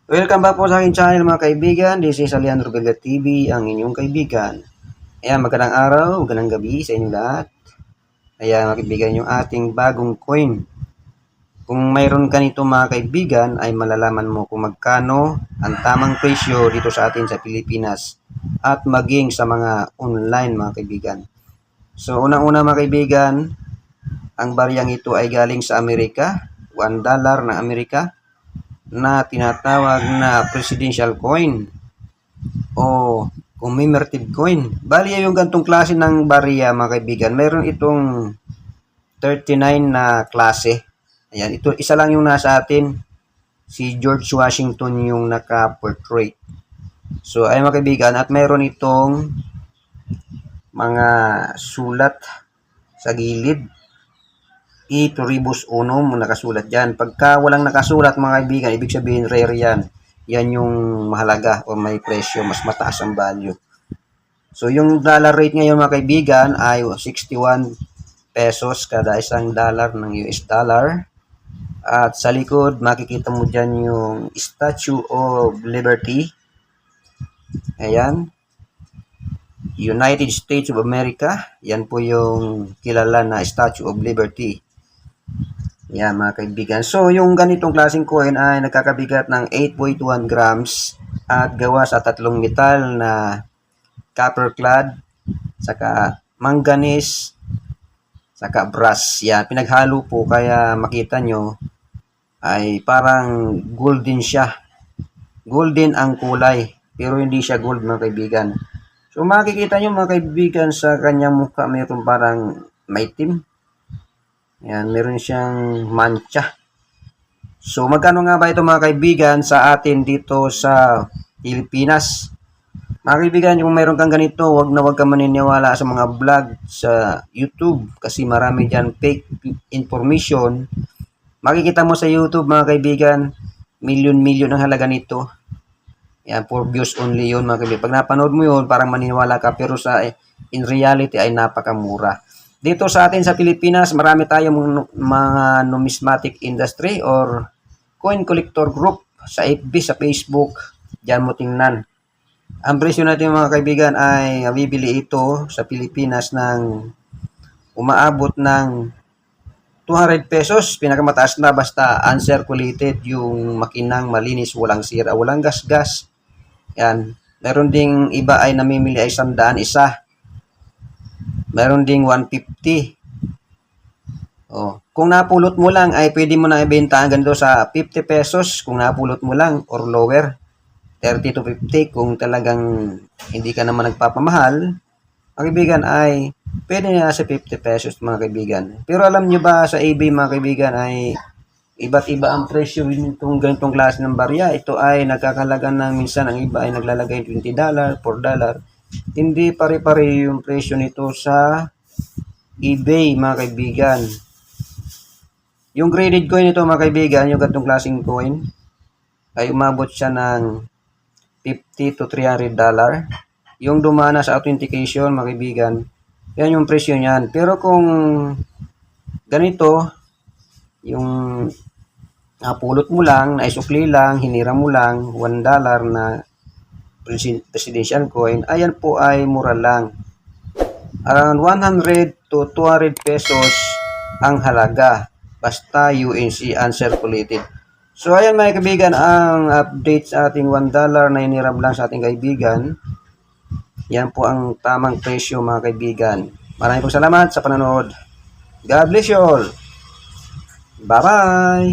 Welcome back po sa aking channel mga kaibigan. This is Alejandro Belga TV, ang inyong kaibigan. Ayan, magandang araw, magandang gabi sa inyo lahat. Ayan mga kaibigan, yung ating bagong coin. Kung mayroon ka nito mga kaibigan, ay malalaman mo kung magkano ang tamang presyo dito sa atin sa Pilipinas at maging sa mga online mga kaibigan. So unang-una mga kaibigan, ang bariyang ito ay galing sa Amerika, $1 ng Amerika, na tinatawag na presidential coin o commemorative coin. Bali yung gantong klase ng barya mga kaibigan, mayroon itong 39 na klase. Ayan, ito isa lang yung nasa atin, si George Washington yung naka-portrait. So ay mga kaibigan, at mayroon itong mga sulat sa gilid. E Turibus Unum nakasulat dyan. Pagka walang nakasulat mga kaibigan, ibig sabihin rare yan. Yan yung mahalaga o may presyo, mas mataas ang value. So yung dollar rate ngayon mga kaibigan ay 61 pesos kada isang dollar ng US dollar. At sa likod makikita mo dyan yung Statue of Liberty. Ayan. United States of America. Yan po yung kilala na Statue of Liberty. Yan mga kaibigan. So yung ganitong klaseng coin ay nagkakabigat ng 8.1 grams at gawa sa tatlong metal na copper clad, saka manganese, saka brass. Yan, pinaghalo po kaya makita nyo ay parang golden siya. Golden ang kulay pero hindi siya gold mga kaibigan. So makikita nyo mga kaibigan sa kanyang mukha mayroon parang maitim. Yan, meron siyang mancha. So, magkano nga ba ito mga kaibigan sa atin dito sa Pilipinas? Mga kaibigan, kung mayroon kang ganito, wag ka maniniwala sa mga vlog sa YouTube kasi marami dyan fake information. Makikita mo sa YouTube mga kaibigan, million ang halaga nito. Yan, for views only yun mga kaibigan. Pag napanood mo yun, parang maniniwala ka pero in reality ay napakamura. Dito sa atin sa Pilipinas, marami tayong mga numismatic industry or coin collector group sa FB, sa Facebook. Diyan mo tingnan. Ang presyo natin mga kaibigan ay bibili ito sa Pilipinas ng umaabot ng 200 pesos. Pinakamataas na basta uncirculated, yung makinang malinis, walang sira, walang gas-gas. Yan. Meron ding iba ay namimili ay 100 isa. Meron ding 150. Oh, kung napulot mo lang ay pwede mo na ibenta ganito sa 50 pesos kung napulot mo lang or lower. 30 to 50 kung talagang hindi ka naman nagpapamahal. Mga kaibigan ay pwede na sa 50 pesos mga kaibigan. Pero alam nyo ba sa eBay mga kaibigan ay iba't iba ang presyo nitong ganitong klase ng barya. Ito ay nagkakalaga ng minsan ang iba ay naglalagay $20, $4. Hindi pare-pare yung presyo nito sa eBay mga kaibigan. Yung graded coin nito mga kaibigan, yung ganitong klaseng coin, ay umabot siya ng $50 to $300. Yung dumana sa authentication mga kaibigan, yan yung presyo niyan. Pero kung ganito, yung napulot mo lang, naisukli lang, hinira mo lang, $1 na presidential coin, ayan po ay mura lang. Around 100 to 200 pesos ang halaga. Basta UNC uncirculated. So ayan mga kaibigan, ang update sa ating $1 na iniram lang sa ating kaibigan. Yan po ang tamang presyo mga kaibigan. Maraming po salamat sa panonood. God bless you all. Bye-bye!